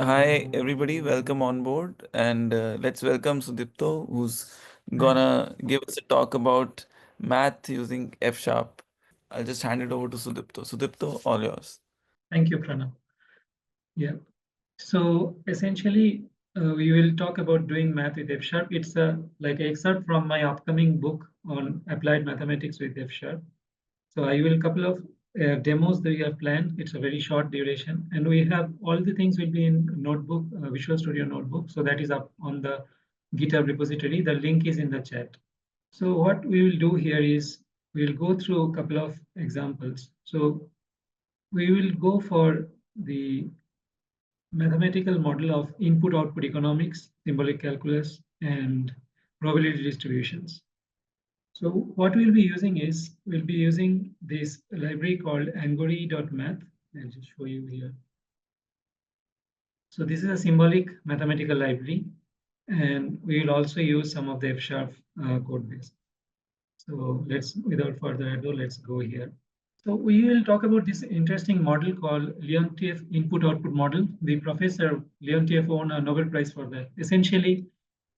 Hi everybody, welcome on board, and let's welcome Sudipto, who's Hi. gonna give us a talk about math using F sharp. I'll just hand it over to Sudipto. Sudipto, all yours. Thank you, Pranav. Yeah. So essentially, we will talk about doing math with F sharp. It's a like excerpt from my upcoming book on applied mathematics with F sharp. So I will couple of demos that we have planned. It's a very short duration, and we have all the things will be in notebook, Visual Studio notebook. So that is up on the GitHub repository. The link is in the chat. So what we will do here is we'll go through a couple of examples. So we will go for the mathematical model of input-output economics, symbolic calculus, and probability distributions. So what we'll be using is, we'll be using this library called angori.math. I'll just show you here. So this is a symbolic mathematical library, and we will also use some of the F-sharp code base. So let's, without further ado, let's go here. So we will talk about this interesting model called Leontief input-output model. The professor Leontief won a Nobel Prize for that. Essentially,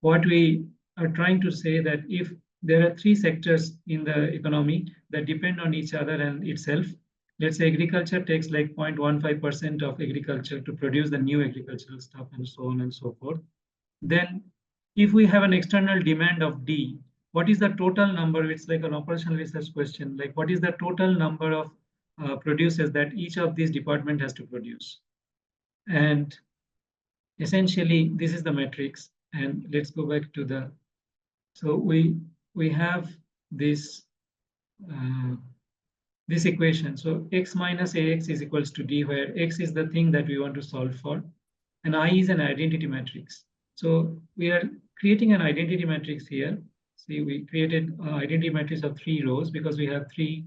what we are trying to say that if there are three sectors in the economy that depend on each other and itself, let's say agriculture takes like 0.15% of agriculture to produce the new agricultural stuff and so on and so forth. Then if we have an external demand of D, what is the total number? It's like an operational research question. Like what is the total number of producers that each of these department has to produce? And essentially, this is the matrix. And let's go back to the, so we have this this equation. So x minus ax is equals to d, where x is the thing that we want to solve for, and I is an identity matrix. So we are creating an identity matrix here. See, we created an identity matrix of 3 rows because we have 3,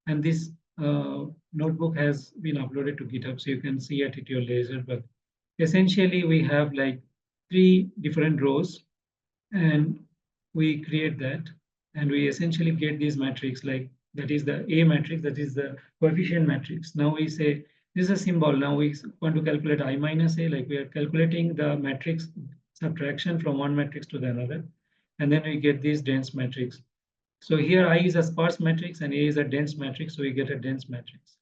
and this notebook has been uploaded to GitHub, so you can see it at your leisure. But essentially, we have like 3 different rows, and we create that, and we essentially get this matrix, like that is the A matrix, that is the coefficient matrix. Now we say this is a symbol. Now we want to calculate I minus A, like we are calculating the matrix subtraction from one matrix to the another, and then we get this dense matrix. So here I is a sparse matrix and A is a dense matrix, so we get a dense matrix.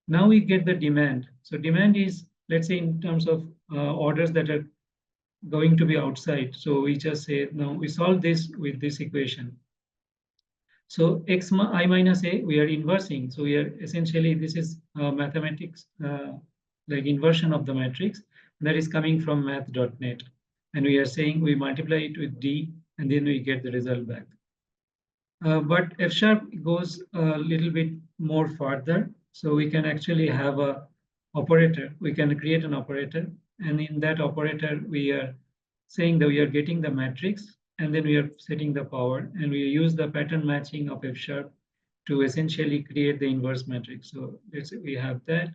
Now we get the demand. So demand is, let's say, in terms of orders that are going to be outside. So we just say, now we solve this with this equation. So x I minus a, we are inversing. So we are essentially, this is mathematics, like inversion of the matrix that is coming from math.net. And we are saying we multiply it with D, and then we get the result back. But F sharp goes a little bit more further. So we can actually have a operator. We can create an operator. And in that operator, we are saying that we are getting the matrix, and then we are setting the power, and we use the pattern matching of F sharp to essentially create the inverse matrix. So let's say we have that.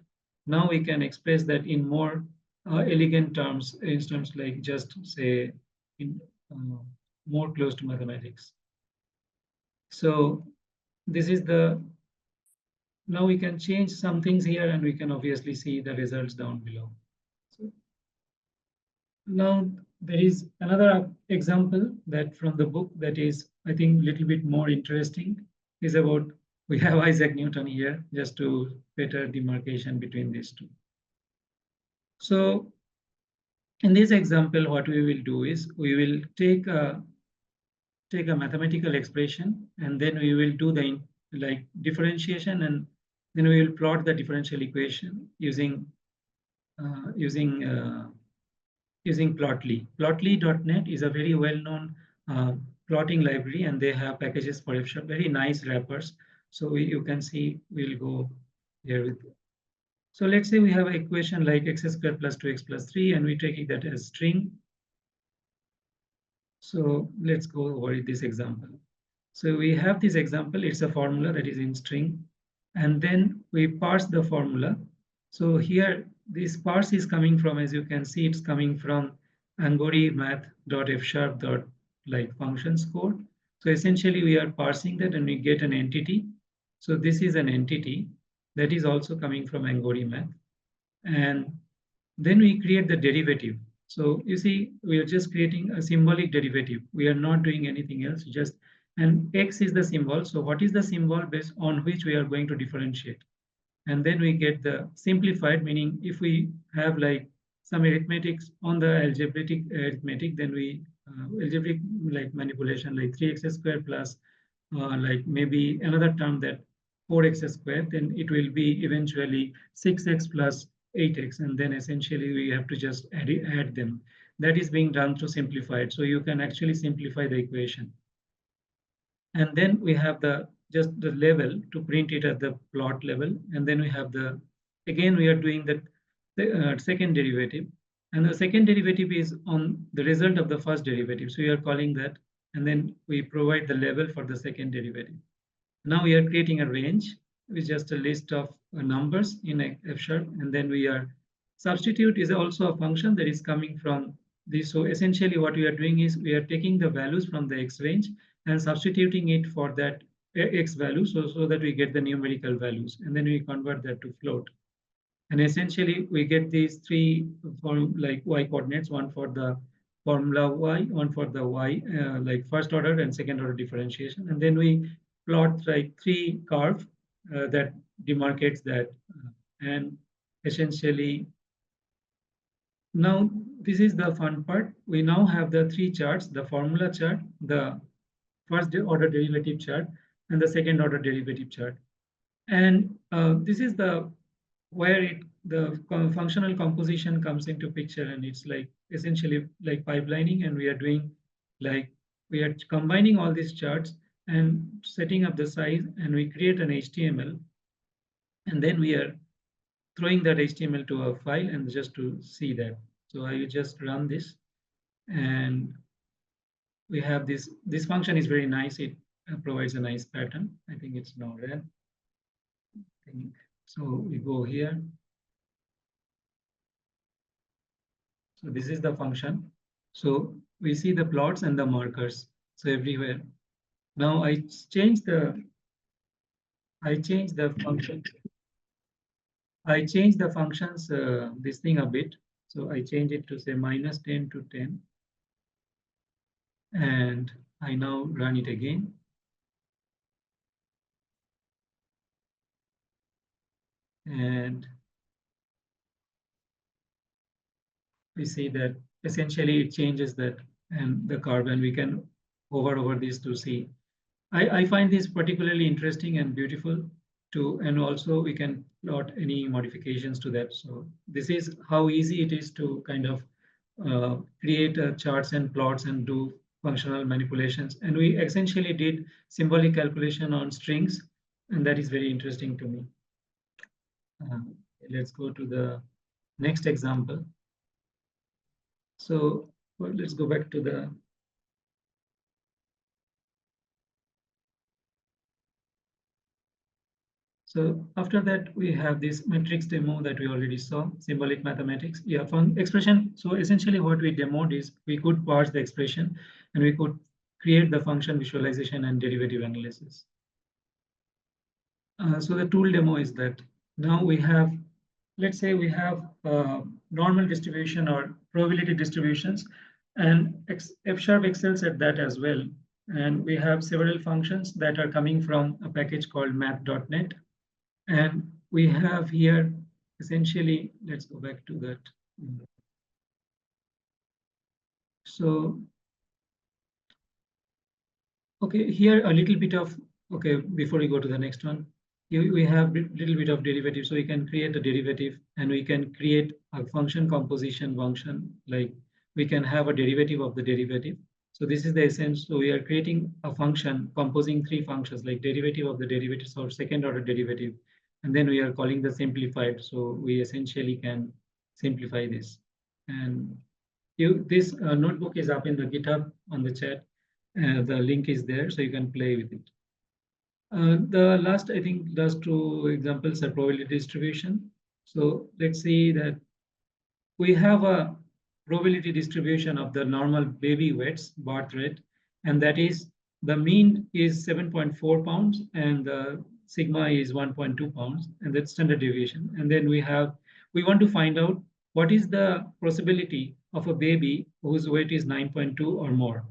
Now we can express that in more elegant terms, in terms like just say in more close to mathematics. So this is the, now we can change some things here, and we can obviously see the results down below. So now there is another example that from the book that is, I think, a little bit more interesting, is about, we have Isaac Newton here just to better demarcation between these two. So in this example, what we will do is we will take a mathematical expression, and then we will do the like differentiation, and then we will plot the differential equation using Plotly. Plotly.net is a very well-known plotting library, and they have packages for F#, very nice wrappers. So you can see, we'll go here with. So let's say we have an equation like x squared plus 2x plus 3, and we take that as string. So let's go over this example. So we have this example, it's a formula that is in string, and then we parse the formula. So here, this parse is coming from, as you can see, it's coming from angori math.fsharp like functions code. So essentially we are parsing that, and we get an entity. So this is an entity that is also coming from angori math. And Then we create the derivative. So you see, we are just creating a symbolic derivative. We are not doing anything else, just, and x is the symbol. So what is the symbol based on which we are going to differentiate? And then we get the simplified, meaning if we have like some arithmetics on the algebraic arithmetic, then we algebraic like manipulation like 3x squared plus like maybe another term that 4x squared, then it will be eventually 6x plus 8x, and then essentially we have to just add them. That is being done through simplified. So you can actually simplify the equation. And then we have the just the level to print it at the plot level. And then we have the, again, we are doing the second derivative. And the second derivative is on the result of the first derivative. So we are calling that, and then we provide the level for the second derivative. Now we are creating a range with just a list of numbers in F sharp, and then we are substitute is also a function that is coming from this. So essentially what we are doing is we are taking the values from the X range and substituting it for that X value, so that we get the numerical values, and then we convert that to float. And essentially we get these three form like Y coordinates, one for the formula Y, one for the Y like first order and second order differentiation. And then we plot like three curve that demarcates that. And essentially now this is the fun part. We now have the three charts, the formula chart, the first order derivative chart, and the second order derivative chart. And this is the where the functional composition comes into picture, and it's like essentially like pipelining, and we are doing like we are combining all these charts and setting up the size, and we create an HTML, and then we are throwing that HTML to a file and just to see that. So I will just run this, and we have this function is very nice. It provides a nice pattern. I think it's now red. So we go here. So this is the function. So we see the plots and the markers. So everywhere. Now I change the function. I change the functions this thing a bit. So I change it to say -10 to 10. And I now run it again. And we see that essentially it changes that and the curve, and we can hover over this to see. I find this particularly interesting and beautiful too, and also we can plot any modifications to that. So this is how easy it is to kind of create charts and plots and do functional manipulations. And we essentially did symbolic calculation on strings, and that is very interesting to me. Let's go to the next example. So well, let's go back to the. So after that, we have this matrix demo that we already saw, symbolic mathematics. Yeah, from expression. So essentially what we demoed is we could parse the expression, and we could create the function visualization and derivative analysis. So the tool demo is that now we have, let's say we have normal distribution or probability distributions, and F# excels at that as well. And we have several functions that are coming from a package called math.net. And we have here essentially, let's go back to that. So, okay, here a little bit of, okay, before we go to the next one, we have a little bit of derivative. So we can create a derivative, and we can create a function composition function, like we can have a derivative of the derivative. So this is the essence. So we are creating a function composing three functions, like derivative of the derivatives or second order derivative. And then we are calling the simplified. So we essentially can simplify this. And this notebook is up in the GitHub on the chat. The link is there, so you can play with it. The last, I think, last two examples are probability distribution. So let's see that we have a probability distribution of the normal baby weights, birth rate, and that is the mean is 7.4 pounds and the sigma is 1.2 pounds, and that's standard deviation. And then we want to find out what is the possibility of a baby whose weight is 9.2 or more.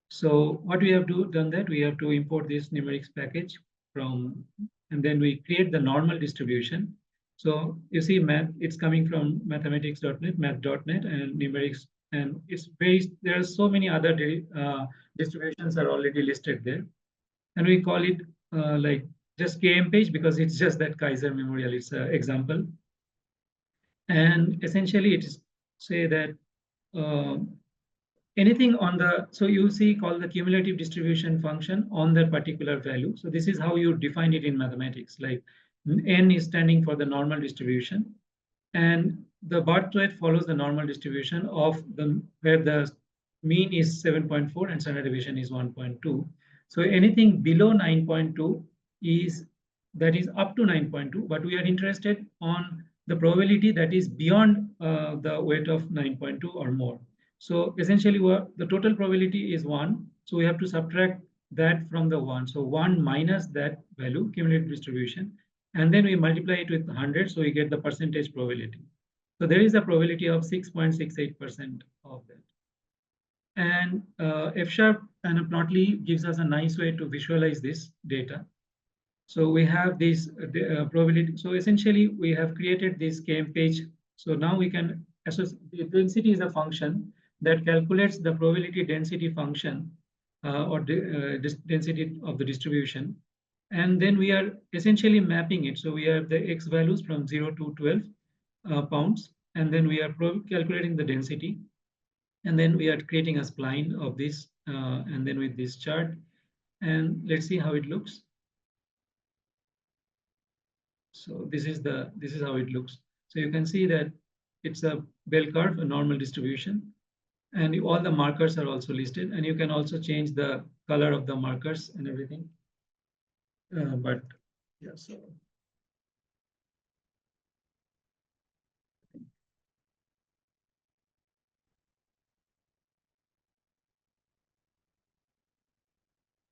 So what we have done that we have to import this numerics package from, and then we create the normal distribution. So you see math, it's coming from mathematics.net, math.net, and numerics, and it's based, there are so many other distributions are already listed there. And we call it like just KM page because it's just that Kaiser Memorial, it's an example. And essentially it is say that uh, anything on the, so you see called the cumulative distribution function on that particular value. So this is how you define it in mathematics, like n is standing for the normal distribution, and the birth rate follows the normal distribution of the where the mean is 7.4 and standard deviation is 1.2. So anything below 9.2 is, that is up to 9.2, but we are interested on the probability that is beyond the weight of 9.2 or more. So essentially the total probability is 1. So we have to subtract that from the 1. So 1 minus that value, cumulative distribution, and then we multiply it with 100. So we get the percentage probability. So there is a probability of 6.68% of that. And F sharp and plotly gives us a nice way to visualize this data. So we have this probability. So essentially, we have created this KM page. So now we can associate, the density is a function that calculates the probability density function or density of the distribution. And then we are essentially mapping it. So we have the X values from 0 to 12 pounds. And then we are calculating the density. And then we are creating a spline of this and then with this chart. And let's see how it looks. So this is how it looks. So you can see that it's a bell curve, a normal distribution, and all the markers are also listed. And you can also change the color of the markers and everything. But yeah, so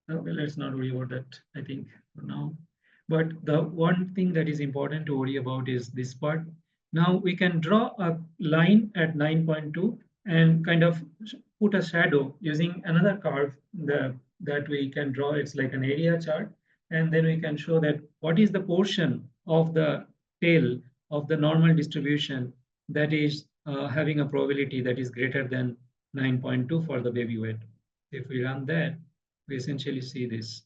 okay, let's not worry about that, I think, for now. But the one thing that is important to worry about is this part. Now we can draw a line at 9.2 and kind of put a shadow using another curve that we can draw. It's like an area chart. And then we can show that what is the portion of the tail of the normal distribution that is having a probability that is greater than 9.2 for the baby weight. If we run that, we essentially see this.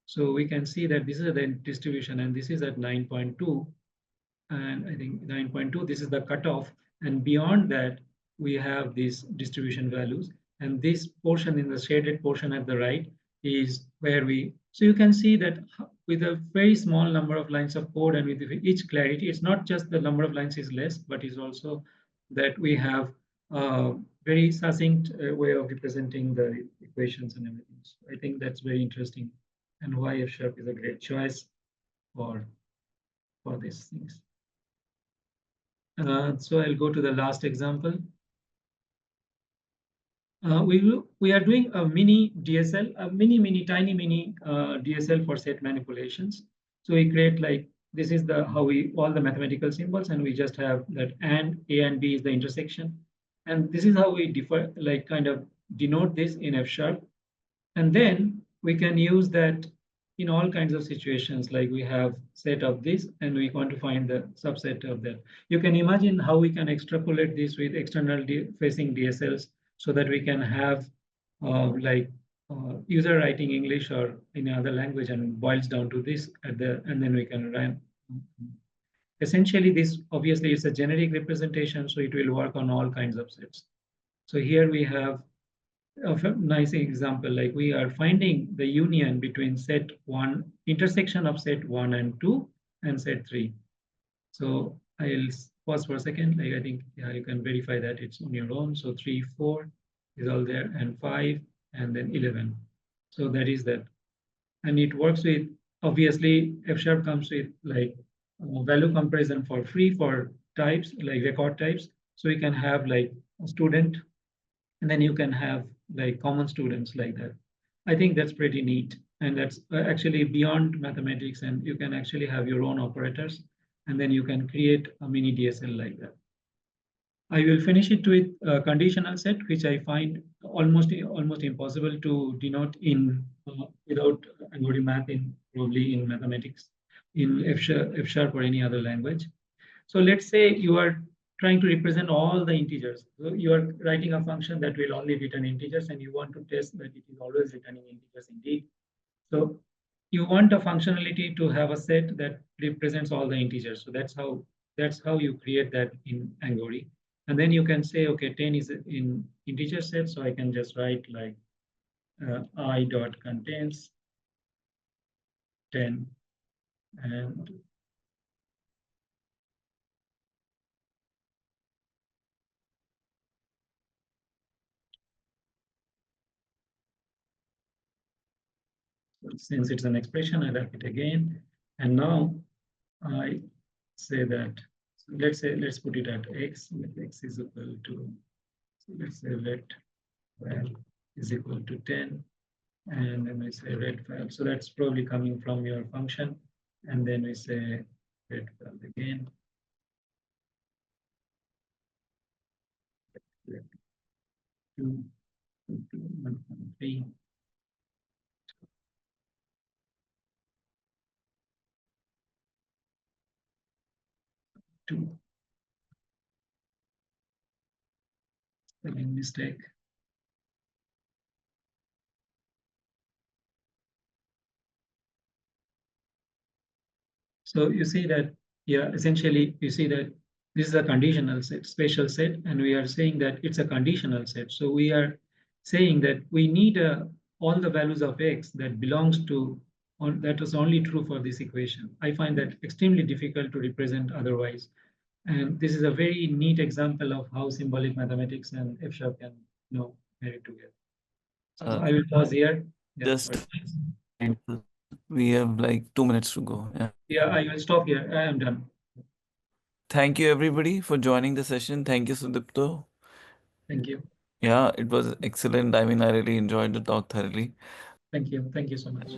So we can see that this is the distribution and this is at 9.2. And I think 9.2, this is the cutoff. And beyond that, we have these distribution values. And this portion in the shaded portion at the right is where we, so you can see that with a very small number of lines of code and with each clarity, it's not just the number of lines is less, but it's also that we have a very succinct way of representing the equations and everything. So I think that's very interesting and why F sharp is a great choice for these things. So I'll go to the last example. We are doing a mini DSL, a tiny mini DSL for set manipulations. So we create like, this is the how we all the mathematical symbols, and we just have that and A and B is the intersection. And this is how we differ, like kind of denote this in F sharp. And then we can use that in all kinds of situations, like we have set of this and we want to find the subset of that. You can imagine how we can extrapolate this with external facing DSLs so that we can have user writing English or any other language and boils down to this at the, and then we can run. Essentially, this obviously is a generic representation, so it will work on all kinds of sets. So here we have a nice example, like we are finding the union between set 1, intersection of set 1 and 2 and set 3. So I'll pause for a second. Like I think, yeah, you can verify that it's on your own. So 3, 4 is all there, and 5, and then 11. So that is that. And it works with, obviously, F sharp comes with like value comparison for free for types, like record types. So you can have like a student, and then you can have like common students like that. I think that's pretty neat. And that's actually beyond mathematics, and you can actually have your own operators, and then you can create a mini DSL like that. I will finish it with a conditional set, which I find almost impossible to denote in without algorithm math in probably in mathematics, in F sharp or any other language. So let's say you are trying to represent all the integers. So you are writing a function that will only return integers, and you want to test that it is always returning integers indeed. So you want a functionality to have a set that represents all the integers. So that's how you create that in Angori. And then you can say, okay, 10 is in integer set. So I can just write like I dot contains 10 and since it's an expression, I wrap it again. And now I say that, so let's put it at x, let x is equal to, so let's say let val is equal to 10. And then we say red file. So that's probably coming from your function. And then we say red file again. Two, 1.3. 2. Spelling mistake. So you see that, yeah, essentially you see that this is a conditional set, spatial set, and we are saying that it's a conditional set. So we are saying that we need all the values of x that belongs to, that is only true for this equation. I find that extremely difficult to represent otherwise. And this is a very neat example of how symbolic mathematics and F sharp can, marry together. So Uh, I will pause here. Yeah, just we have like 2 minutes to go. Yeah. yeah, I will stop here. I am done. Thank you everybody for joining the session. Thank you, Sudipto. Thank you. Yeah, it was excellent. I mean, I really enjoyed the talk thoroughly. Thank you. Thank you so much.